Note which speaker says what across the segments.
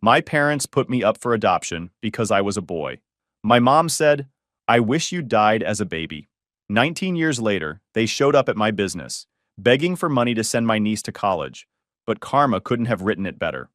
Speaker 1: My parents put me up for adoption because I was a boy. My mom said, "I wish you died as a baby." 19 years later, they showed up at my business, begging for money to send my niece to college, but karma couldn't have written it better.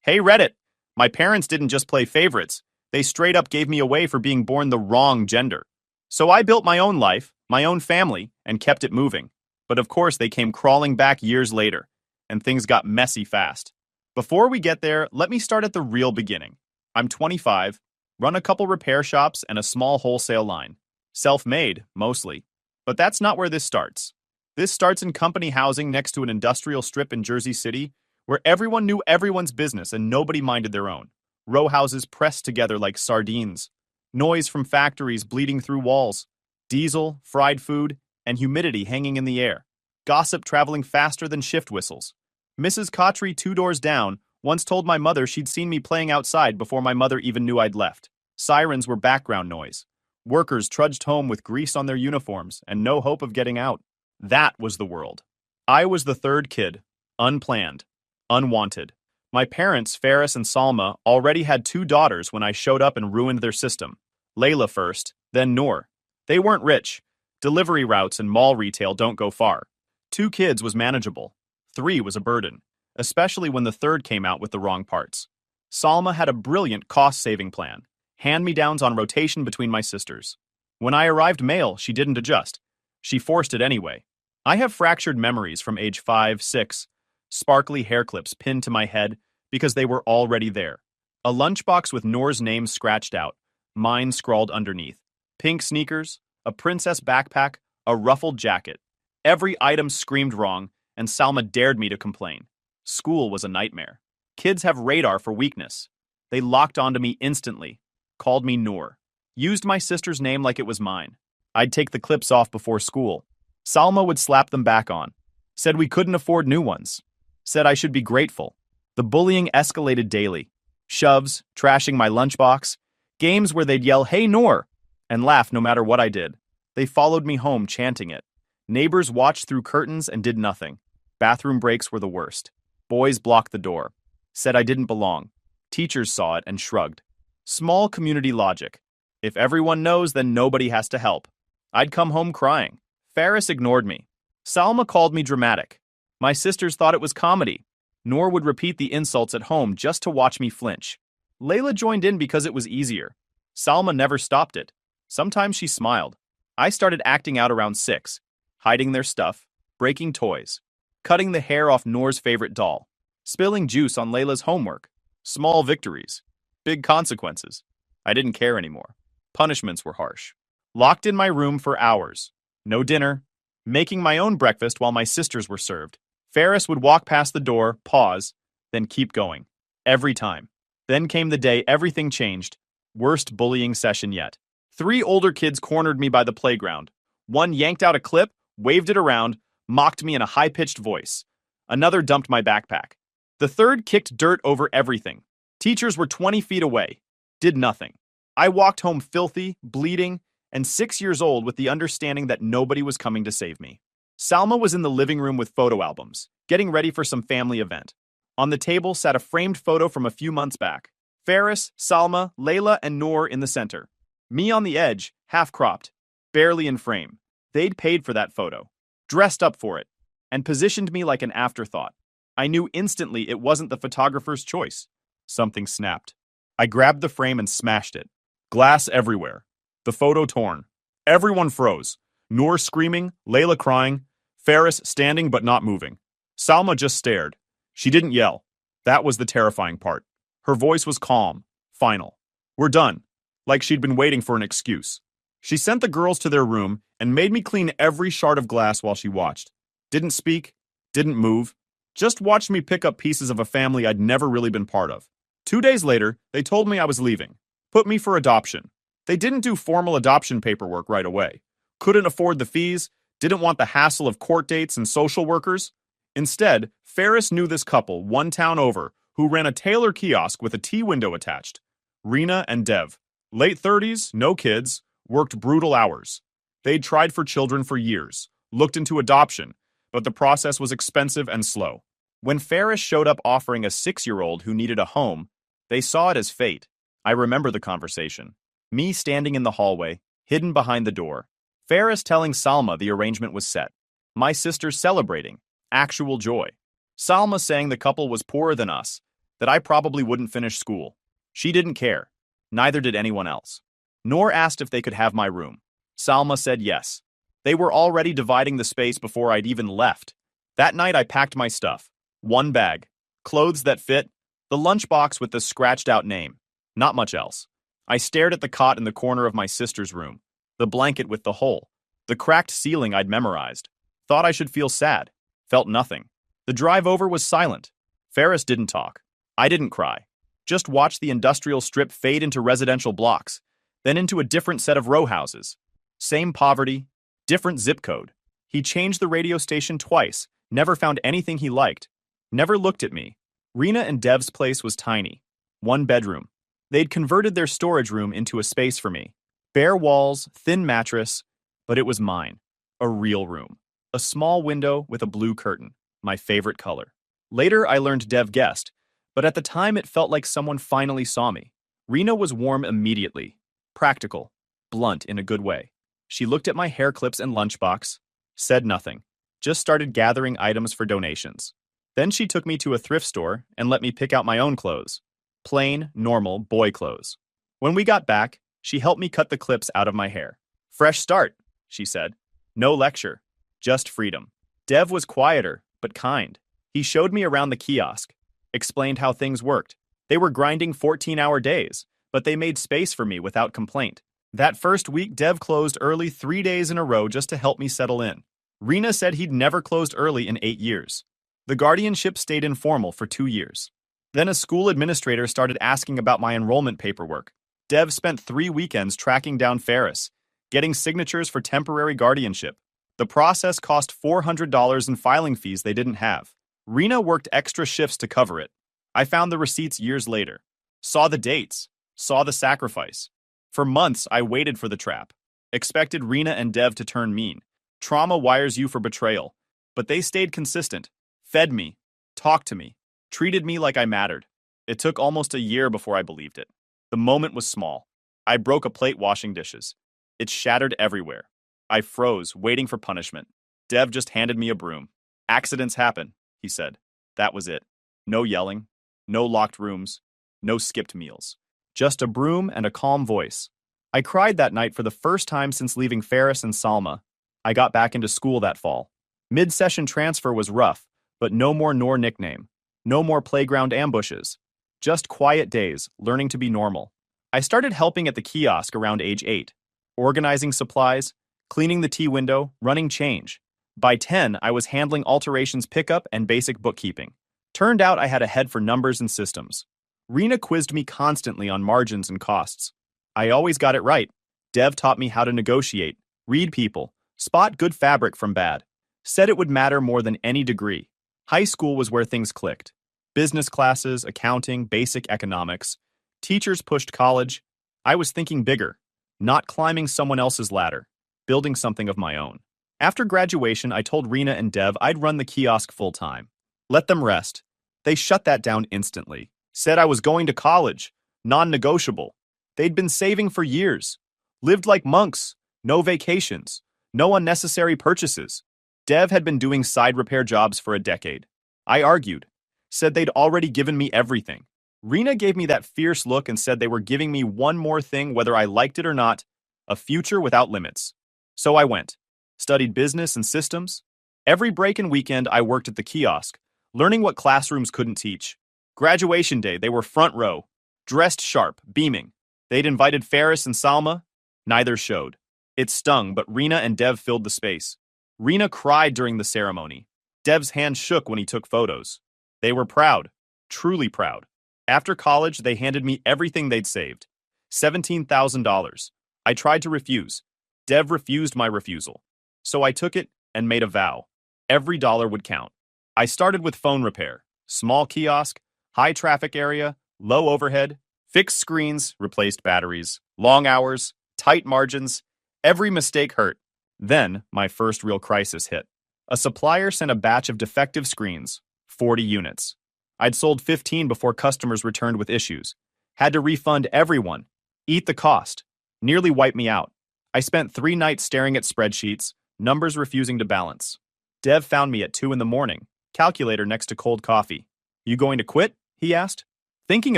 Speaker 1: Hey Reddit! My parents didn't just play favorites, they straight up gave me away for being born the wrong gender. So I built my own life, my own family, and kept it moving. But of course, they came crawling back years later, and things got messy fast. Before we get there, let me start at the real beginning. I'm 25, run a couple repair shops and a small wholesale line. Self-made, mostly. But that's not where this starts. This starts in company housing next to an industrial strip in Jersey City, where everyone knew everyone's business and nobody minded their own. Row houses pressed together like sardines. Noise from factories bleeding through walls. Diesel, fried food, and humidity hanging in the air. Gossip traveling faster than shift whistles. Mrs. Cautry, 2 doors down, once told my mother she'd seen me playing outside before my mother even knew I'd left. Sirens were background noise. Workers trudged home with grease on their uniforms and no hope of getting out. That was the world. I was the third kid. Unplanned. Unwanted. My parents, Ferris and Salma, already had 2 daughters when I showed up and ruined their system. Layla first, then Noor. They weren't rich. Delivery routes and mall retail don't go far. 2 kids was manageable. 3 was a burden, especially when the third came out with the wrong parts. Salma had a brilliant cost-saving plan. Hand-me-downs on rotation between my sisters. When I arrived male, she didn't adjust. She forced it anyway. I have fractured memories from age 5, 6, sparkly hair clips pinned to my head because they were already there. A lunchbox with Noor's name scratched out, mine scrawled underneath. Pink sneakers, a princess backpack, a ruffled jacket. Every item screamed wrong, and Salma dared me to complain. School was a nightmare. Kids have radar for weakness. They locked onto me instantly, called me Noor, used my sister's name like it was mine. I'd take the clips off before school. Salma would slap them back on. Said we couldn't afford new ones. Said I should be grateful. The bullying escalated daily. Shoves, trashing my lunchbox, games where they'd yell, "Hey Noor!" and laugh no matter what I did. They followed me home chanting it. Neighbors watched through curtains and did nothing. Bathroom breaks were the worst. Boys blocked the door. Said I didn't belong. Teachers saw it and shrugged. Small community logic. If everyone knows, then nobody has to help. I'd come home crying. Ferris ignored me. Salma called me dramatic. My sisters thought it was comedy. Noor would repeat the insults at home just to watch me flinch. Layla joined in because it was easier. Salma never stopped it. Sometimes she smiled. I started acting out around 6, hiding their stuff, breaking toys, cutting the hair off Noor's favorite doll, spilling juice on Layla's homework. Small victories. Big consequences. I didn't care anymore. Punishments were harsh. Locked in my room for hours. No dinner. Making my own breakfast while my sisters were served. Ferris would walk past the door, pause, then keep going. Every time. Then came the day everything changed. Worst bullying session yet. 3 older kids cornered me by the playground. One yanked out a clip, waved it around, mocked me in a high-pitched voice. Another dumped my backpack. The third kicked dirt over everything. Teachers were 20 feet away. Did nothing. I walked home filthy, bleeding, and 6 years old with the understanding that nobody was coming to save me. Salma was in the living room with photo albums, getting ready for some family event. On the table sat a framed photo from a few months back. Ferris, Salma, Layla, and Noor in the center. Me on the edge, half-cropped, barely in frame. They'd paid for that photo, dressed up for it, and positioned me like an afterthought. I knew instantly it wasn't the photographer's choice. Something snapped. I grabbed the frame and smashed it. Glass everywhere. The photo torn. Everyone froze. Noor screaming, Layla crying, Ferris standing but not moving. Salma just stared. She didn't yell. That was the terrifying part. Her voice was calm, final. We're done. Like she'd been waiting for an excuse. She sent the girls to their room and made me clean every shard of glass while she watched. Didn't speak, didn't move, just watched me pick up pieces of a family I'd never really been part of. 2 days later, they told me I was leaving. Put me for adoption. They didn't do formal adoption paperwork right away. Couldn't afford the fees, didn't want the hassle of court dates and social workers. Instead, Ferris knew this couple 1 town over who ran a tailor kiosk with a T-window attached. Rena and Dev. Late 30s, no kids, worked brutal hours. They'd tried for children for years, looked into adoption, but the process was expensive and slow. When Ferris showed up offering a 6-year-old who needed a home, They saw it as fate. I remember the conversation. Me standing in the hallway, hidden behind the door. Ferris telling Salma the arrangement was set. My sister celebrating. Actual joy. Salma saying the couple was poorer than us, that I probably wouldn't finish school. She didn't care. Neither did anyone else. Nor asked if they could have my room. Salma said yes. They were already dividing the space before I'd even left. That night I packed my stuff. One bag. Clothes that fit. The lunchbox with the scratched-out name. Not much else. I stared at the cot in the corner of my sister's room. The blanket with the hole. The cracked ceiling I'd memorized. Thought I should feel sad. Felt nothing. The drive over was silent. Ferris didn't talk. I didn't cry. Just watched the industrial strip fade into residential blocks, then into a different set of row houses. Same poverty, different zip code. He changed the radio station twice, never found anything he liked. Never looked at me. Rena and Dev's place was tiny. One bedroom. They'd converted their storage room into a space for me. Bare walls, thin mattress, but it was mine. A real room. A small window with a blue curtain, my favorite color. Later, I learned Dev guessed, but at the time it felt like someone finally saw me. Rena was warm immediately. Practical. Blunt in a good way. She looked at my hair clips and lunchbox, said nothing, just started gathering items for donations. Then she took me to a thrift store and let me pick out my own clothes. Plain, normal, boy clothes. When we got back, she helped me cut the clips out of my hair. Fresh start, she said. No lecture. Just freedom. Dev was quieter, but kind. He showed me around the kiosk, explained how things worked. They were grinding 14-hour days, but they made space for me without complaint. That first week, Dev closed early 3 days in a row just to help me settle in. Rena said he'd never closed early in 8 years. The guardianship stayed informal for 2 years. Then a school administrator started asking about my enrollment paperwork. Dev spent 3 weekends tracking down Ferris, getting signatures for temporary guardianship. The process cost $400 in filing fees they didn't have. Rena worked extra shifts to cover it. I found the receipts years later. Saw the dates. Saw the sacrifice. For months, I waited for the trap. Expected Rena and Dev to turn mean. Trauma wires you for betrayal. But they stayed consistent. Fed me. Talked to me. Treated me like I mattered. It took almost a year before I believed it. The moment was small. I broke a plate washing dishes. It shattered everywhere. I froze, waiting for punishment. Dev just handed me a broom. Accidents happen, he said. That was it. No yelling. No locked rooms. No skipped meals. Just a broom and a calm voice. I cried that night for the first time since leaving Ferris and Salma. I got back into school that fall. Mid-session transfer was rough, but no more Noor nickname. No more playground ambushes. Just quiet days, learning to be normal. I started helping at the kiosk around age 8. Organizing supplies, cleaning the tea window, running change. By 10, I was handling alterations pickup and basic bookkeeping. Turned out I had a head for numbers and systems. Rena quizzed me constantly on margins and costs. I always got it right. Dev taught me how to negotiate, read people, spot good fabric from bad. Said it would matter more than any degree. High school was where things clicked. Business classes, accounting, basic economics. Teachers pushed college. I was thinking bigger, not climbing someone else's ladder, building something of my own. After graduation, I told Rena and Dev I'd run the kiosk full-time. Let them rest. They shut that down instantly. Said I was going to college, non-negotiable. They'd been saving for years. Lived like monks, no vacations, no unnecessary purchases. Dev had been doing side repair jobs for a decade. I argued, said they'd already given me everything. Rena gave me that fierce look and said they were giving me one more thing whether I liked it or not, a future without limits. So I went, studied business and systems. Every break and weekend I worked at the kiosk, learning what classrooms couldn't teach. Graduation day, they were front row, dressed sharp, beaming. They'd invited Ferris and Salma. Neither showed. It stung, but Rena and Dev filled the space. Rena cried during the ceremony. Dev's hand shook when he took photos. They were proud, truly proud. After college, they handed me everything they'd saved. $17,000. I tried to refuse. Dev refused my refusal. So I took it and made a vow. Every dollar would count. I started with phone repair. Small kiosk, high traffic area, low overhead, fixed screens, replaced batteries, long hours, tight margins. Every mistake hurt. Then, my first real crisis hit. A supplier sent a batch of defective screens, 40 units. I'd sold 15 before customers returned with issues. Had to refund everyone. Eat the cost. Nearly wiped me out. I spent 3 nights staring at spreadsheets, numbers refusing to balance. Dev found me at 2 in the morning, calculator next to cold coffee. You going to quit? He asked. Thinking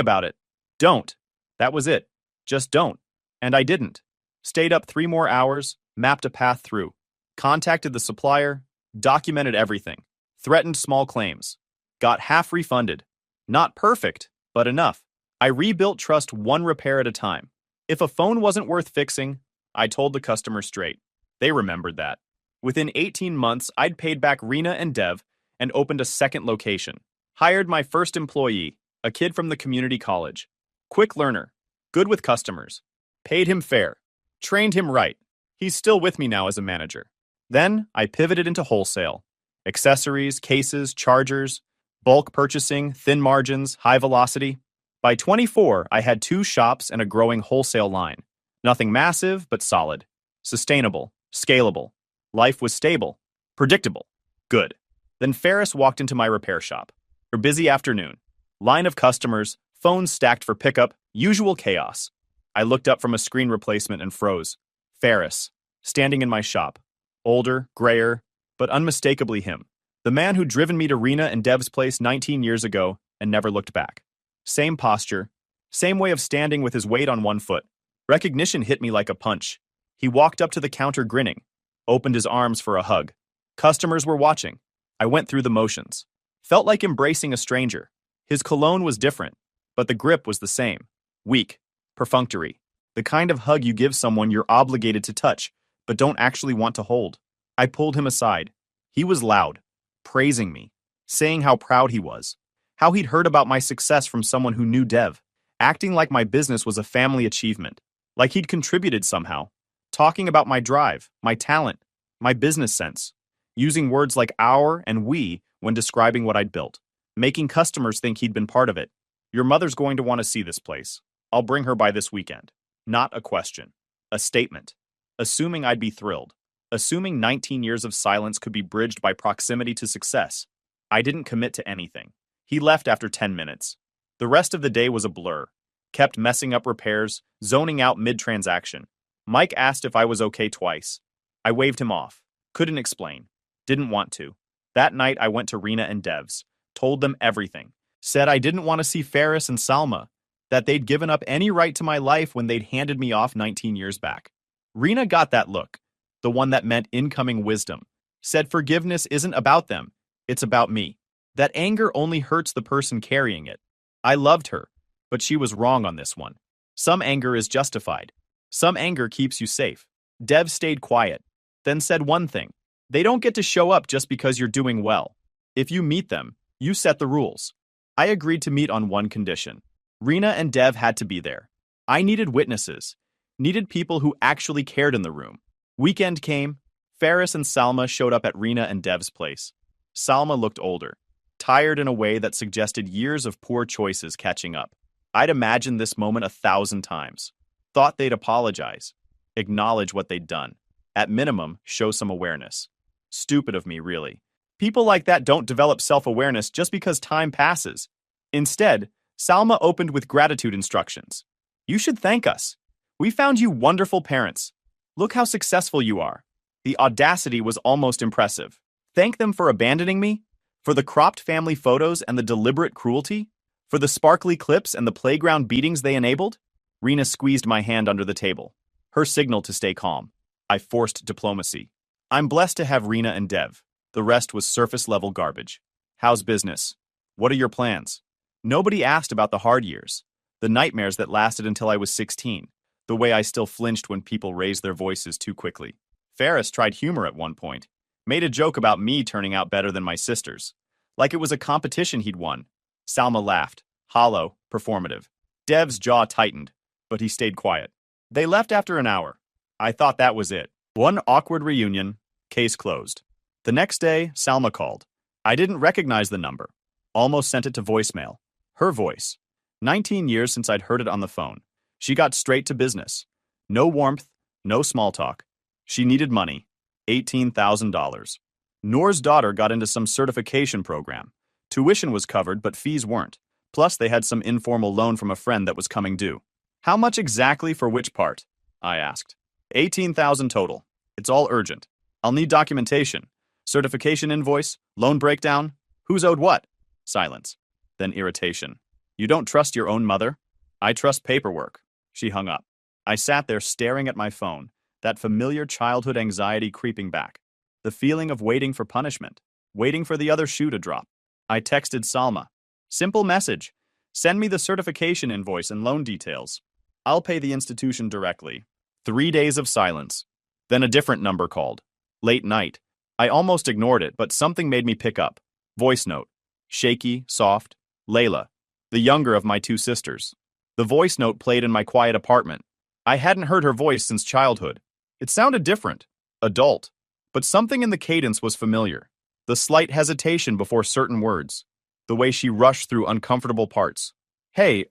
Speaker 1: about it. Don't. That was it. Just don't. And I didn't. Stayed up 3 more hours, mapped a path through. Contacted the supplier, documented everything. Threatened small claims. Got half refunded. Not perfect, but enough. I rebuilt trust one repair at a time. If a phone wasn't worth fixing, I told the customer straight. They remembered that. Within 18 months, I'd paid back Rena and Dev and opened a second location. Hired my first employee, a kid from the community college. Quick learner, good with customers. Paid him fair. Trained him right. He's still with me now as a manager. Then I pivoted into wholesale. Accessories, cases, chargers, bulk purchasing, thin margins, high velocity. By 24, I had 2 shops and a growing wholesale line. Nothing massive, but solid. Sustainable, scalable. Life was stable, predictable, good. Then Ferris walked into my repair shop. Her busy afternoon. Line of customers, phones stacked for pickup, usual chaos. I looked up from a screen replacement and froze. Ferris, standing in my shop. Older, grayer, but unmistakably him. The man who'd driven me to Rena and Dev's place 19 years ago and never looked back. Same posture, same way of standing with his weight on one foot. Recognition hit me like a punch. He walked up to the counter grinning, opened his arms for a hug. Customers were watching. I went through the motions. Felt like embracing a stranger. His cologne was different, but the grip was the same. Weak, perfunctory. The kind of hug you give someone you're obligated to touch, but don't actually want to hold. I pulled him aside. He was loud, praising me, saying how proud he was, how he'd heard about my success from someone who knew Dev, acting like my business was a family achievement, like he'd contributed somehow, talking about my drive, my talent, my business sense, using words like our and we when describing what I'd built, making customers think he'd been part of it. Your mother's going to want to see this place. I'll bring her by this weekend. Not a question. A statement. Assuming I'd be thrilled. Assuming 19 years of silence could be bridged by proximity to success. I didn't commit to anything. He left after 10 minutes. The rest of the day was a blur. Kept messing up repairs, zoning out mid-transaction. Mike asked if I was okay twice. I waved him off. Couldn't explain. Didn't want to. That night I went to Rena and Dev's. Told them everything. Said I didn't want to see Ferris and Salma. That they'd given up any right to my life when they'd handed me off 19 years back. Rena got that look. The one that meant incoming wisdom. Said forgiveness isn't about them. It's about me. That anger only hurts the person carrying it. I loved her, but she was wrong on this one. Some anger is justified. Some anger keeps you safe. Dev stayed quiet, then said one thing. They don't get to show up just because you're doing well. If you meet them, you set the rules. I agreed to meet on one condition. Rena and Dev had to be there. I needed witnesses. Needed people who actually cared in the room. Weekend came. Ferris and Salma showed up at Rena and Dev's place. Salma looked older. Tired in a way that suggested years of poor choices catching up. I'd imagined this moment 1,000 times. Thought they'd apologize. Acknowledge what they'd done. At minimum, show some awareness. Stupid of me, really. People like that don't develop self-awareness just because time passes. Instead, Salma opened with gratitude instructions. You should thank us. We found you wonderful parents. Look how successful you are. The audacity was almost impressive. Thank them for abandoning me? For the cropped family photos and the deliberate cruelty? For the sparkly clips and the playground beatings they enabled? Rena squeezed my hand under the table. Her signal to stay calm. I forced diplomacy. I'm blessed to have Rena and Dev. The rest was surface-level garbage. How's business? What are your plans? Nobody asked about the hard years. The nightmares that lasted until I was 16. The way I still flinched when people raised their voices too quickly. Ferris tried humor at one point. Made a joke about me turning out better than my sisters. Like it was a competition he'd won. Salma laughed. Hollow, performative. Dev's jaw tightened, but he stayed quiet. They left after an hour. I thought that was it. One awkward reunion, case closed. The next day, Salma called. I didn't recognize the number. Almost sent it to voicemail. Her voice. 19 years since I'd heard it on the phone. She got straight to business. No warmth, no small talk. She needed money. $18,000. Noor's daughter got into some certification program. Tuition was covered, but fees weren't. Plus, they had some informal loan from a friend that was coming due. How much exactly for which part? I asked. 18,000 total. It's all urgent. I'll need documentation. Certification invoice, loan breakdown. Who's owed what? Silence. Then irritation. You don't trust your own mother? I trust paperwork. She hung up. I sat there staring at my phone, that familiar childhood anxiety creeping back. The feeling of waiting for punishment, waiting for the other shoe to drop. I texted Salma. Simple message. Send me the certification invoice and loan details. I'll pay the institution directly. 3 days of silence. Then a different number called. Late night. I almost ignored it, but something made me pick up. Voice note. Shaky, soft. Layla, the younger of my 2 sisters. The voice note played in my quiet apartment. I hadn't heard her voice since childhood. It sounded different. Adult. But something in the cadence was familiar. The slight hesitation before certain words. The way she rushed through uncomfortable parts. Hey,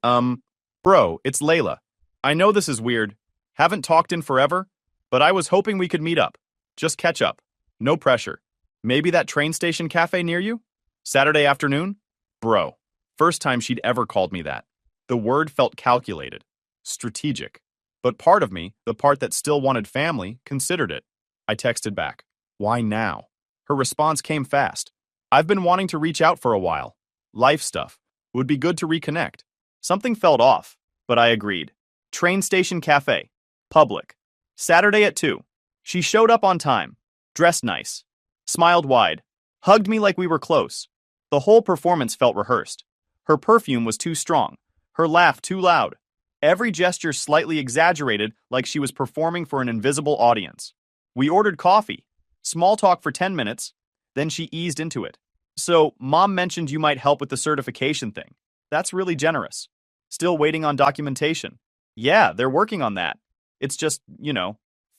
Speaker 1: bro, it's Layla. I know this is weird. Haven't talked in forever, but I was hoping we could meet up. Just catch up. No pressure. Maybe that train station cafe near you? Saturday afternoon? Bro. First time she'd ever called me that. The word felt calculated. Strategic. But part of me, the part that still wanted family, considered it. I texted back. Why now? Her response came fast. I've been wanting to reach out for a while. Life stuff. Would be good to reconnect. Something felt off, but I agreed. Train station cafe. Public. Saturday at 2. She showed up on time. Dressed nice. Smiled wide. Hugged me like we were close. The whole performance felt rehearsed. Her perfume was too strong. Her laugh too loud. Every gesture slightly exaggerated, like she was performing for an invisible audience. We ordered coffee. Small talk for 10 minutes. Then she eased into it. So, Mom mentioned you might help with the certification thing. That's really generous. Still waiting on documentation. Yeah, they're working on that. It's just,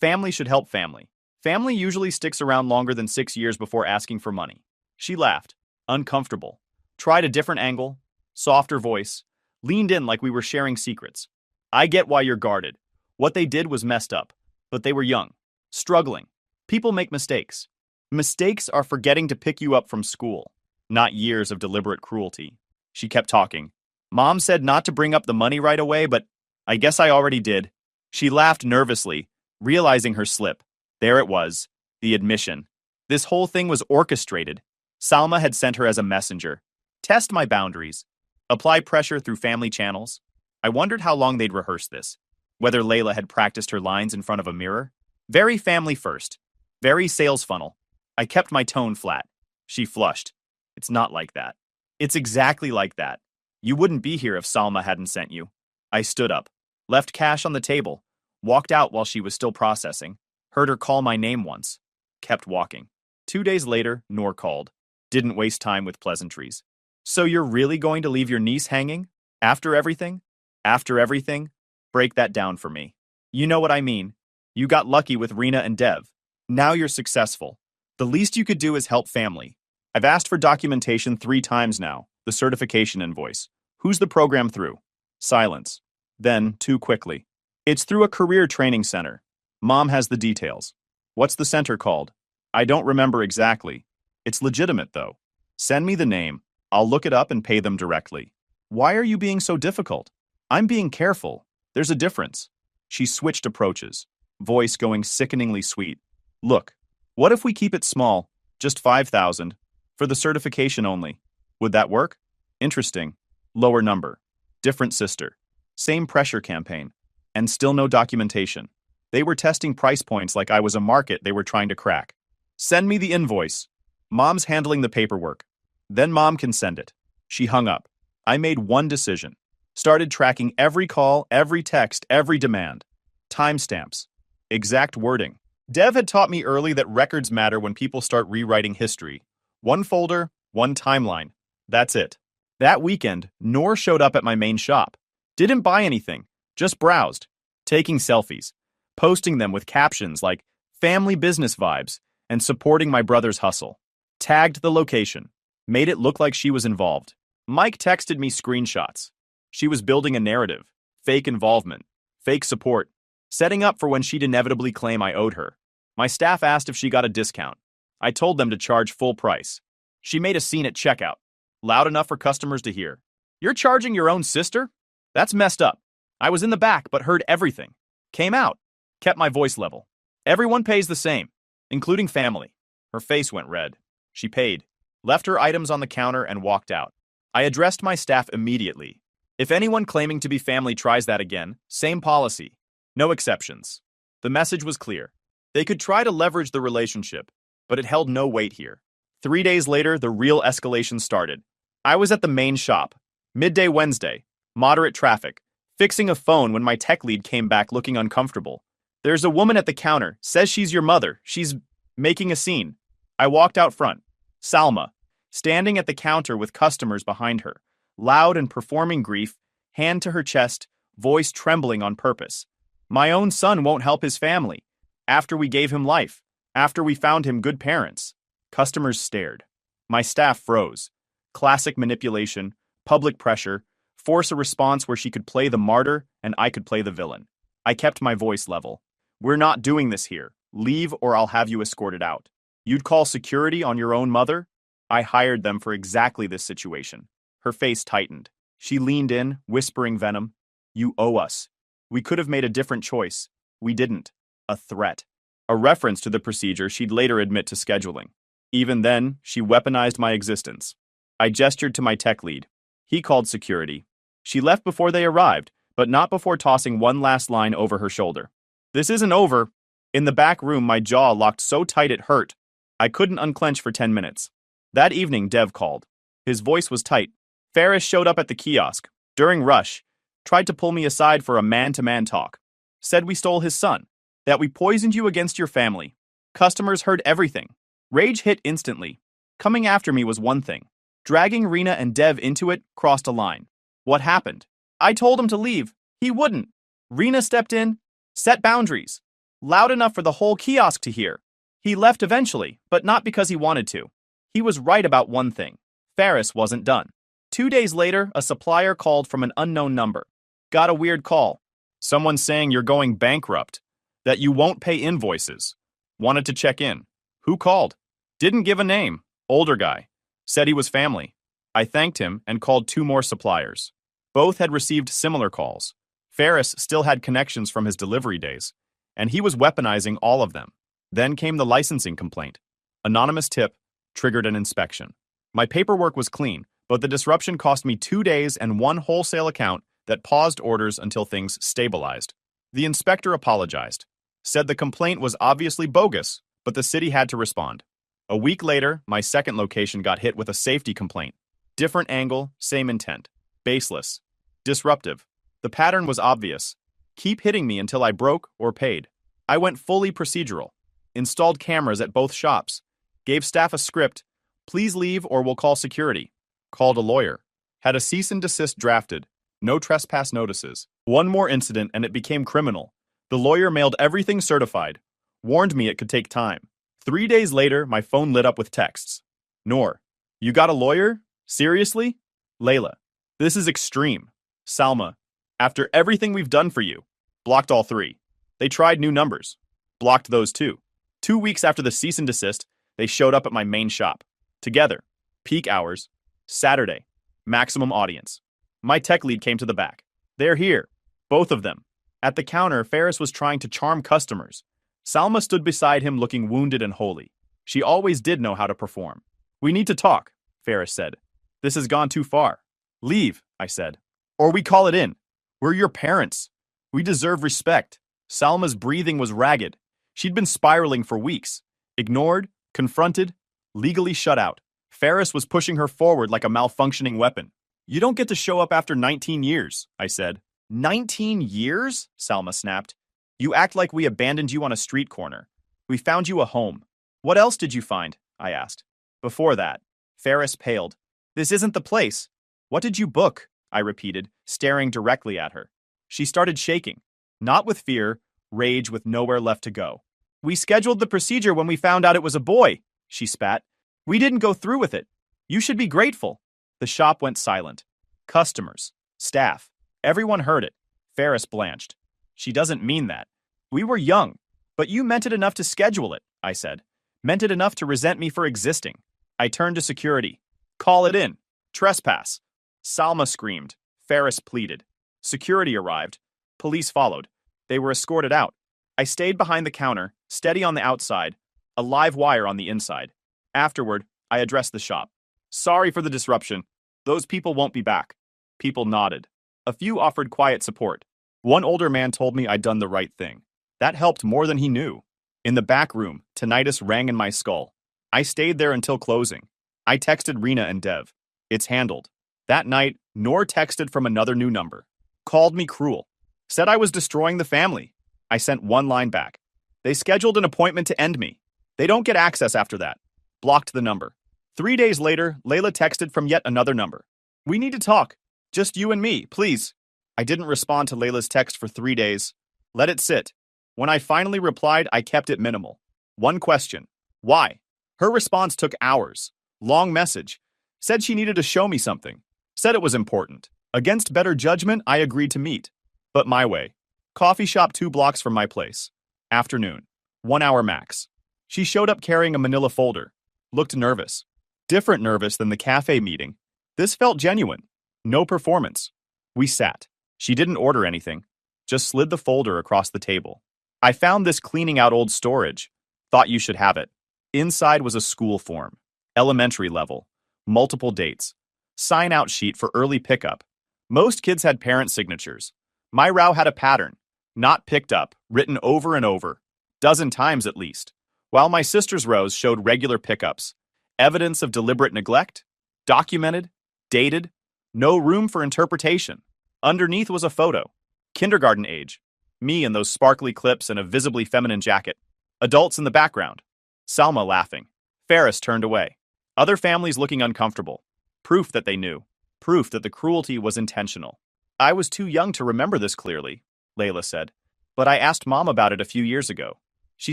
Speaker 1: family should help family. Family usually sticks around longer than 6 years before asking for money. She laughed. Uncomfortable. Tried a different angle. Softer voice. Leaned in like we were sharing secrets. I get why you're guarded. What they did was messed up. But they were young. Struggling. People make mistakes. Mistakes are forgetting to pick you up from school. Not years of deliberate cruelty. She kept talking. Mom said not to bring up the money right away, but I guess I already did. She laughed nervously, realizing her slip. There it was. The admission. This whole thing was orchestrated. Salma had sent her as a messenger. Test my boundaries. Apply pressure through family channels. I wondered how long they'd rehearsed this. Whether Layla had practiced her lines in front of a mirror. Very family first. Very sales funnel. I kept my tone flat. She flushed. It's not like that. It's exactly like that. You wouldn't be here if Salma hadn't sent you. I stood up. Left cash on the table. Walked out while she was still processing. Heard her call my name once. Kept walking. 2 days later, Noor called. Didn't waste time with pleasantries. So you're really going to leave your niece hanging? After everything? After everything? Break that down for me. You know what I mean. You got lucky with Rena and Dev. Now you're successful. The least you could do is help family. I've asked for documentation 3 times now. The certification invoice. Who's the program through? Silence. Then, too quickly. It's through a career training center. Mom has the details. What's the center called? I don't remember exactly. It's legitimate, though. Send me the name. I'll look it up and pay them directly. Why are you being so difficult? I'm being careful. There's a difference. She switched approaches. Voice going sickeningly sweet. Look, what if we keep it small? Just 5,000. For the certification only. Would that work? Interesting. Lower number. Different sister. Same pressure campaign. And still no documentation. They were testing price points like I was a market they were trying to crack. Send me the invoice. Mom's handling the paperwork. Then Mom can send it. She hung up. I made one decision. Started tracking every call, every text, every demand. Timestamps. Exact wording. Dev had taught me early that records matter when people start rewriting history. One folder, one timeline. That's it. That weekend, Noor showed up at my main shop. Didn't buy anything, just browsed. Taking selfies. Posting them with captions like family business vibes and supporting my brother's hustle. Tagged the location. Made it look like she was involved. Mike texted me screenshots. She was building a narrative. Fake involvement. Fake support. Setting up for when she'd inevitably claim I owed her. My staff asked if she got a discount. I told them to charge full price. She made a scene at checkout. loud enough for customers to hear. You're charging your own sister? That's messed up. I was in the back but heard everything. Came out. Kept my voice level. Everyone pays the same, including family. Her face went red. She paid, left her items on the counter and walked out. I addressed my staff immediately. If anyone claiming to be family tries that again, same policy. No exceptions. The message was clear. They could try to leverage the relationship, but it held no weight here. 3 days later, the real escalation started. I was at the main shop. Midday Wednesday. Moderate traffic. Fixing a phone when my tech lead came back looking uncomfortable. There's a woman at the counter. Says she's your mother. She's making a scene. I walked out front. Salma, standing at the counter with customers behind her, loud and performing grief, hand to her chest, voice trembling on purpose. My own son won't help his family. After we gave him life. After we found him good parents. Customers stared. My staff froze. Classic manipulation, public pressure, force a response where she could play the martyr and I could play the villain. I kept my voice level. We're not doing this here. Leave or I'll have you escorted out. You'd call security on your own mother? I hired them for exactly this situation. Her face tightened. She leaned in, whispering venom. You owe us. We could have made a different choice. We didn't. A threat. A reference to the procedure she'd later admit to scheduling. Even then, she weaponized my existence. I gestured to my tech lead. He called security. She left before they arrived, but not before tossing one last line over her shoulder. This isn't over. In the back room, my jaw locked so tight it hurt. I couldn't unclench for 10 minutes. That evening, Dev called. His voice was tight. Ferris showed up at the kiosk. During rush, tried to pull me aside for a man-to-man talk. Said we stole his son. That we poisoned you against your family. Customers heard everything. Rage hit instantly. Coming after me was one thing. Dragging Rena and Dev into it crossed a line. What happened? I told him to leave. He wouldn't. Rena stepped in, set boundaries. Loud enough for the whole kiosk to hear. He left eventually, but not because he wanted to. He was right about one thing. Ferris wasn't done. 2 days later, a supplier called from an unknown number. Got a weird call. Someone saying you're going bankrupt. That you won't pay invoices. Wanted to check in. Who called? Didn't give a name. Older guy. Said he was family. I thanked him and called 2 more suppliers. Both had received similar calls. Ferris still had connections from his delivery days, and he was weaponizing all of them. Then came the licensing complaint. Anonymous tip triggered an inspection. My paperwork was clean, but the disruption cost me 2 days and 1 wholesale account that paused orders until things stabilized. The inspector apologized. Said the complaint was obviously bogus, but the city had to respond. A week later, my second location got hit with a safety complaint. Different angle, same intent. Baseless. Disruptive. The pattern was obvious. Keep hitting me until I broke or paid. I went fully procedural. Installed cameras at both shops. Gave staff a script. Please leave or we'll call security. Called a lawyer. Had a cease and desist drafted. No trespass notices. One more incident and it became criminal. The lawyer mailed everything certified. Warned me it could take time. 3 days later, my phone lit up with texts. Noor, you got a lawyer? Seriously? Layla, this is extreme. Salma, after everything we've done for you. Blocked all 3. They tried new numbers. Blocked those too. 2 weeks after the cease and desist, they showed up at my main shop. Together. Peak hours. Saturday. Maximum audience. My tech lead came to the back. They're here. Both of them. At the counter, Ferris was trying to charm customers. Salma stood beside him looking wounded and holy. She always did know how to perform. We need to talk, Ferris said. This has gone too far. Leave, I said. Or we call it in. We're your parents. We deserve respect. Salma's breathing was ragged. She'd been spiraling for weeks. Ignored, confronted, legally shut out. Ferris was pushing her forward like a malfunctioning weapon. You don't get to show up after 19 years, I said. 19 years? Salma snapped. You act like we abandoned you on a street corner. We found you a home. What else did you find? I asked. Before that, Ferris paled. This isn't the place. What did you book? I repeated, staring directly at her. She started shaking. Not with fear, rage with nowhere left to go. We scheduled the procedure when we found out it was a boy, she spat. We didn't go through with it. You should be grateful. The shop went silent. Customers, staff, everyone heard it. Ferris blanched. She doesn't mean that. We were young, but you meant it enough to schedule it, I said. Meant it enough to resent me for existing. I turned to security. Call it in. Trespass. Salma screamed. Ferris pleaded. Security arrived. Police followed. They were escorted out. I stayed behind the counter, steady on the outside, a live wire on the inside. Afterward, I addressed the shop. Sorry for the disruption. Those people won't be back. People nodded. A few offered quiet support. One older man told me I'd done the right thing. That helped more than he knew. In the back room, tinnitus rang in my skull. I stayed there until closing. I texted Rena and Dev. It's handled. That night, Noor texted from another new number. Called me cruel. Said I was destroying the family. I sent one line back. They scheduled an appointment to end me. They don't get access after that. Blocked the number. 3 days later, Layla texted from yet another number. We need to talk. Just you and me, please. I didn't respond to Layla's text for 3 days. Let it sit. When I finally replied, I kept it minimal. One question. Why? Her response took hours. Long message. Said she needed to show me something. Said it was important. Against better judgment, I agreed to meet. But my way. Coffee shop 2 blocks from my place. Afternoon. 1 hour max. She showed up carrying a manila folder. Looked nervous. Different nervous than the cafe meeting. This felt genuine. No performance. We sat. She didn't order anything. Just slid the folder across the table. I found this cleaning out old storage. Thought you should have it. Inside was a school form. Elementary level. Multiple dates. Sign-out sheet for early pickup. Most kids had parent signatures. My row had a pattern. Not picked up, written over and over. Dozen times at least. While my sister's rows showed regular pickups. Evidence of deliberate neglect. Documented. Dated. No room for interpretation. Underneath was a photo. Kindergarten age. Me in those sparkly clips and a visibly feminine jacket. Adults in the background. Salma laughing. Ferris turned away. Other families looking uncomfortable. Proof that they knew. Proof that the cruelty was intentional. I was too young to remember this clearly, Layla said. But I asked Mom about it a few years ago. She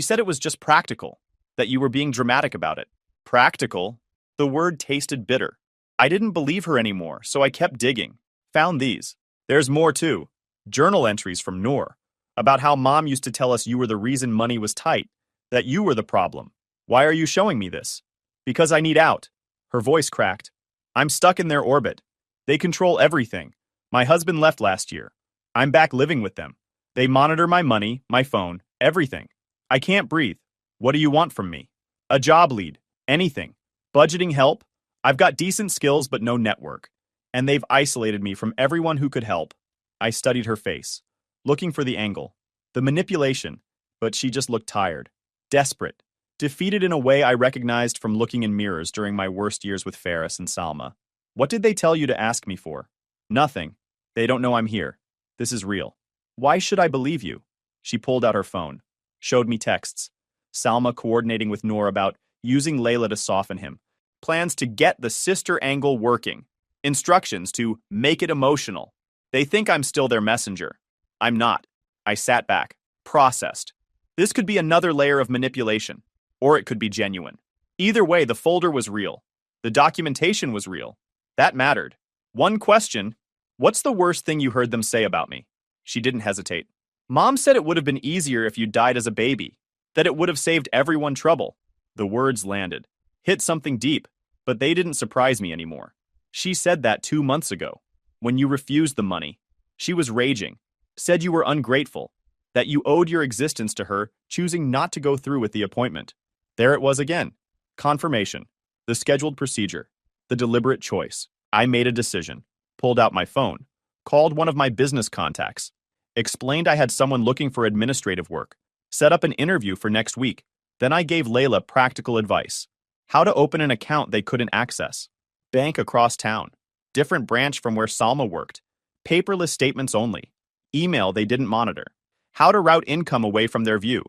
Speaker 1: said it was just practical. That you were being dramatic about it. Practical? The word tasted bitter. I didn't believe her anymore, so I kept digging. Found these. There's more too. Journal entries from Noor. About how Mom used to tell us you were the reason money was tight. That you were the problem. Why are you showing me this? Because I need out. Her voice cracked. I'm stuck in their orbit. They control everything. My husband left last year. I'm back living with them. They monitor my money, my phone, everything. I can't breathe. What do you want from me? A job lead. Anything. Budgeting help? I've got decent skills but no network. And they've isolated me from everyone who could help. I studied her face. Looking for the angle. The manipulation. But she just looked tired. Desperate. Defeated in a way I recognized from looking in mirrors during my worst years with Ferris and Salma. What did they tell you to ask me for? Nothing. They don't know I'm here. This is real. Why should I believe you? She pulled out her phone. Showed me texts. Salma coordinating with Noor about using Layla to soften him. Plans to get the sister angle working. Instructions to make it emotional. They think I'm still their messenger. I'm not. I sat back. Processed. This could be another layer of manipulation. Or it could be genuine. Either way, the folder was real. The documentation was real. That mattered. One question. What's the worst thing you heard them say about me? She didn't hesitate. Mom said it would have been easier if you died as a baby. That it would have saved everyone trouble. The words landed. Hit something deep. But they didn't surprise me anymore. She said that 2 months ago. When you refused the money. She was raging. Said you were ungrateful. That you owed your existence to her, choosing not to go through with the appointment. There it was again. Confirmation. The scheduled procedure. The deliberate choice. I made a decision. Pulled out my phone. Called one of my business contacts. Explained I had someone looking for administrative work. Set up an interview for next week. Then I gave Layla practical advice. How to open an account they couldn't access. Bank across town. Different branch from where Salma worked. Paperless statements only. Email they didn't monitor. How to route income away from their view.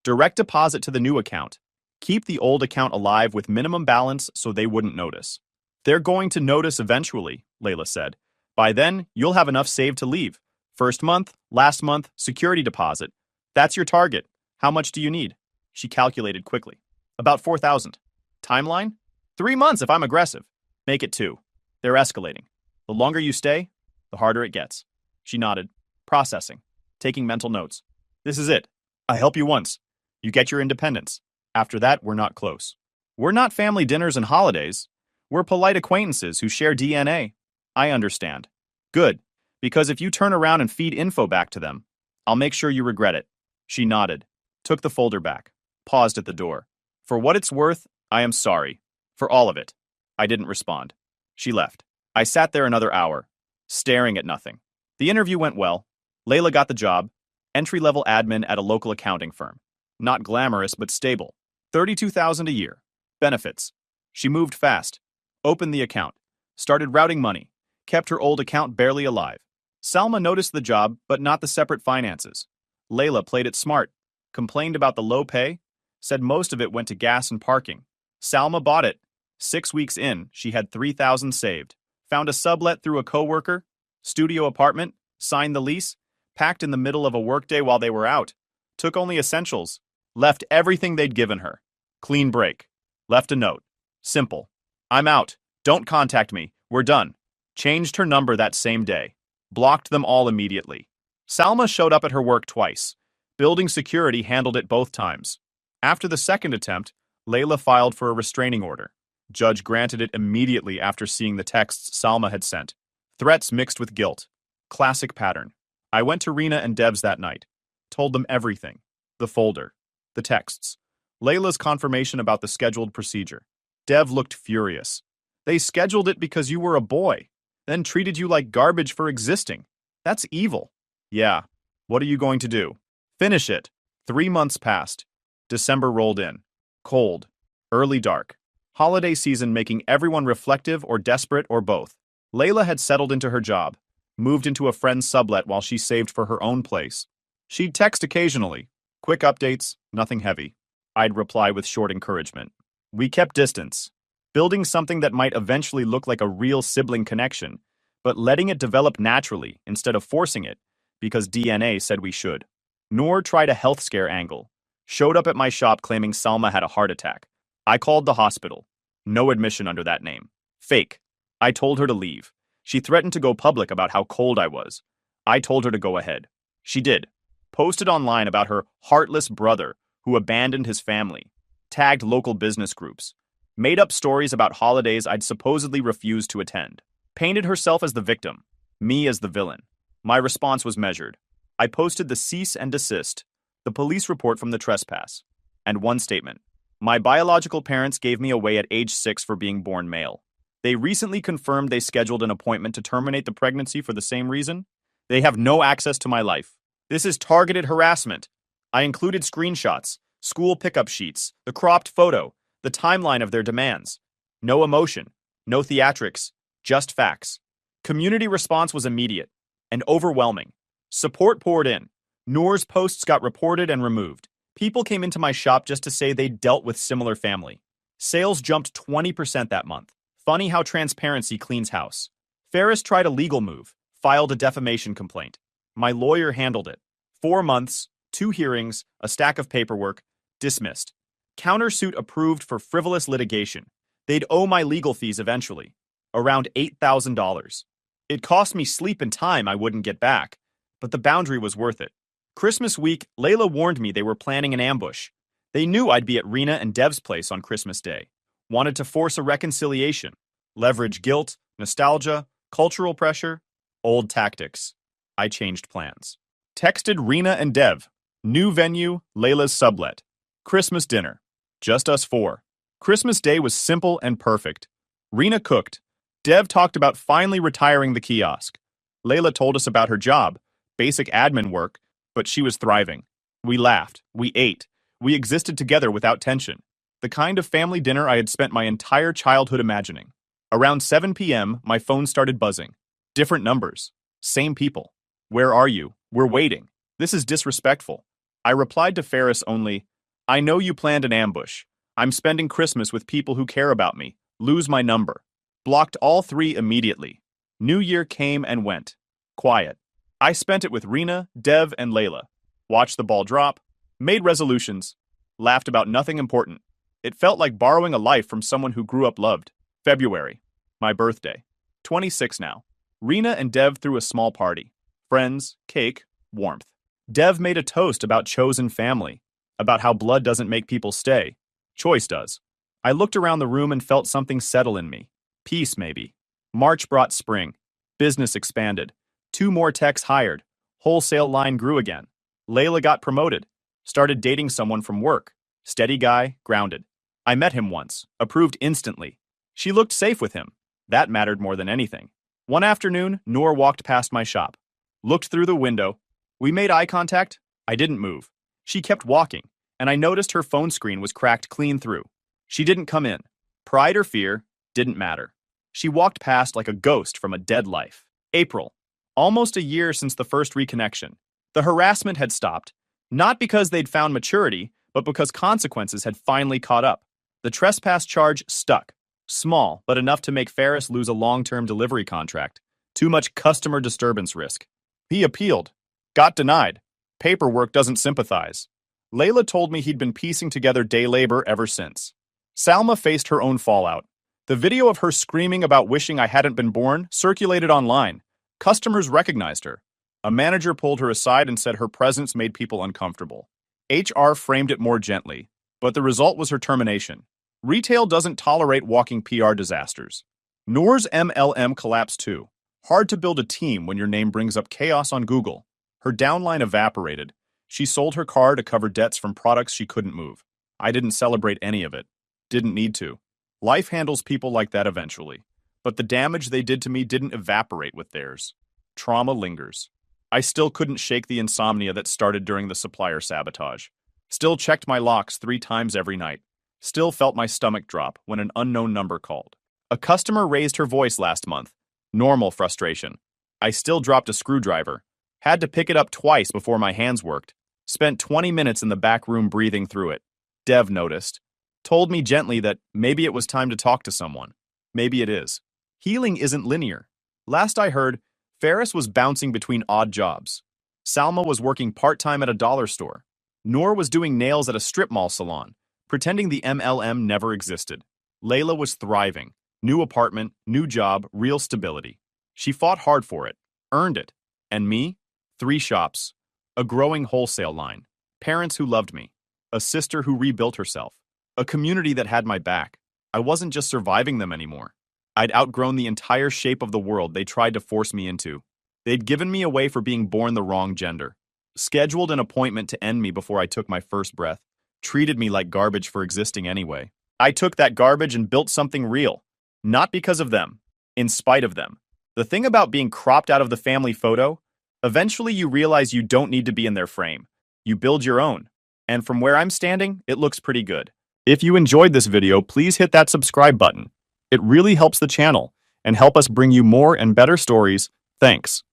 Speaker 1: Direct deposit to the new account. Keep the old account alive with minimum balance so they wouldn't notice. They're going to notice eventually, Layla said. By then, you'll have enough saved to leave. First month, last month, security deposit. That's your target. How much do you need? She calculated quickly. About 4,000. Timeline? 3 months if I'm aggressive. Make it 2. They're escalating. The longer you stay, the harder it gets. She nodded. Processing. Taking mental notes. This is it. I help you once. You get your independence. After that, we're not close. We're not family dinners and holidays. We're polite acquaintances who share DNA. I understand. Good, because if you turn around and feed info back to them, I'll make sure you regret it. She nodded, took the folder back, paused at the door. For what it's worth, I am sorry. For all of it. I didn't respond. She left. I sat there another hour, staring at nothing. The interview went well. Layla got the job, entry-level admin at a local accounting firm. Not glamorous, but stable. $32,000 a year. Benefits. She moved fast, opened the account, started routing money, kept her old account barely alive. Salma noticed the job, but not the separate finances. Layla played it smart, complained about the low pay, said most of it went to gas and parking. Salma bought it. 6 weeks in, she had $3,000 saved. Found a sublet through a coworker, studio apartment, signed the lease, packed in the middle of a workday while they were out. Took only essentials. Left everything they'd given her. Clean break. Left a note. Simple. I'm out. Don't contact me. We're done. Changed her number that same day. Blocked them all immediately. Salma showed up at her work twice. Building security handled it both times. After the second attempt, Layla filed for a restraining order. Judge granted it immediately after seeing the texts Salma had sent. Threats mixed with guilt. Classic pattern. I went to Rena and Dev's that night. Told them everything. The folder. The texts. Layla's confirmation about the scheduled procedure. Dev looked furious. They scheduled it because you were a boy, then treated you like garbage for existing. That's evil. Yeah. What are you going to do? Finish it. 3 months passed. December rolled in. Cold. Early dark. Holiday season making everyone reflective or desperate or both. Layla had settled into her job, moved into a friend's sublet while she saved for her own place. She'd text occasionally. Quick updates, nothing heavy. I'd reply with short encouragement. We kept distance, building something that might eventually look like a real sibling connection, but letting it develop naturally instead of forcing it, because DNA said we should. Noor tried a health scare angle. Showed up at my shop claiming Salma had a heart attack. I called the hospital. No admission under that name. Fake. I told her to leave. She threatened to go public about how cold I was. I told her to go ahead. She did. Posted online about her heartless brother who abandoned his family. Tagged local business groups. Made up stories about holidays I'd supposedly refused to attend. Painted herself as the victim. Me as the villain. My response was measured. I posted the cease and desist, the police report from the trespass, and one statement. My biological parents gave me away at age 6 for being born male. They recently confirmed they scheduled an appointment to terminate the pregnancy for the same reason. They have no access to my life. This is targeted harassment. I included screenshots, school pickup sheets, the cropped photo, the timeline of their demands. No emotion, no theatrics, just facts. Community response was immediate and overwhelming. Support poured in. Noor's posts got reported and removed. People came into my shop just to say they'd dealt with similar family. Sales jumped 20% that month. Funny how transparency cleans house. Ferris tried a legal move, filed a defamation complaint. My lawyer handled it. 4 months, 2 hearings, a stack of paperwork, dismissed. Countersuit approved for frivolous litigation. They'd owe my legal fees eventually, around $8,000. It cost me sleep and time I wouldn't get back, but the boundary was worth it. Christmas week, Layla warned me they were planning an ambush. They knew I'd be at Rena and Dev's place on Christmas Day. Wanted to force a reconciliation. Leverage guilt, nostalgia, cultural pressure, old tactics. I changed plans. Texted Rena and Dev. New venue, Layla's sublet. Christmas dinner. Just us 4. Christmas Day was simple and perfect. Rena cooked. Dev talked about finally retiring the kiosk. Layla told us about her job, basic admin work, but she was thriving. We laughed. We ate. We existed together without tension. The kind of family dinner I had spent my entire childhood imagining. Around 7 p.m., my phone started buzzing. Different numbers. Same people. Where are you? We're waiting. This is disrespectful. I replied to Ferris only, I know you planned an ambush. I'm spending Christmas with people who care about me. Lose my number. Blocked all 3 immediately. New Year came and went. Quiet. I spent it with Rena, Dev, and Layla. Watched the ball drop. Made resolutions. Laughed about nothing important. It felt like borrowing a life from someone who grew up loved. February. My birthday. 26 now. Rena and Dev threw a small party. Friends, cake, warmth. Dev made a toast about chosen family, about how blood doesn't make people stay. Choice does. I looked around the room and felt something settle in me. Peace, maybe. March brought spring. Business expanded. 2 more techs hired. Wholesale line grew again. Layla got promoted. Started dating someone from work. Steady guy, grounded. I met him once. Approved instantly. She looked safe with him. That mattered more than anything. One afternoon, Noor walked past my shop. Looked through the window. We made eye contact. I didn't move. She kept walking, and I noticed her phone screen was cracked clean through. She didn't come in. Pride or fear, didn't matter. She walked past like a ghost from a dead life. April. Almost a year since the first reconnection. The harassment had stopped, not because they'd found maturity, but because consequences had finally caught up. The trespass charge stuck. Small, but enough to make Ferris lose a long-term delivery contract. Too much customer disturbance risk. He appealed. Got denied. Paperwork doesn't sympathize. Layla told me he'd been piecing together day labor ever since. Salma faced her own fallout. The video of her screaming about wishing I hadn't been born circulated online. Customers recognized her. A manager pulled her aside and said her presence made people uncomfortable. HR framed it more gently, but the result was her termination. Retail doesn't tolerate walking PR disasters. Noor's MLM collapsed too. Hard to build a team when your name brings up chaos on Google. Her downline evaporated. She sold her car to cover debts from products she couldn't move. I didn't celebrate any of it. Didn't need to. Life handles people like that eventually. But the damage they did to me didn't evaporate with theirs. Trauma lingers. I still couldn't shake the insomnia that started during the supplier sabotage. Still checked my locks 3 times every night. Still felt my stomach drop when an unknown number called. A customer raised her voice last month. Normal frustration. I still dropped a screwdriver. Had to pick it up twice before my hands worked. Spent 20 minutes in the back room breathing through it. Dev noticed. Told me gently that maybe it was time to talk to someone. Maybe it is. Healing isn't linear. Last I heard, Ferris was bouncing between odd jobs. Salma was working part-time at a dollar store. Noor was doing nails at a strip mall salon, pretending the MLM never existed. Layla was thriving. New apartment, new job, real stability. She fought hard for it, earned it. And me? 3 shops, a growing wholesale line, parents who loved me, a sister who rebuilt herself, a community that had my back. I wasn't just surviving them anymore. I'd outgrown the entire shape of the world they tried to force me into. They'd given me away for being born the wrong gender, scheduled an appointment to end me before I took my first breath, treated me like garbage for existing anyway. I took that garbage and built something real. Not because of them, in spite of them. The thing about being cropped out of the family photo, eventually you realize you don't need to be in their frame. You build your own. And from where I'm standing, it looks pretty good. If you enjoyed this video, please hit that subscribe button. It really helps the channel and help us bring you more and better stories. Thanks.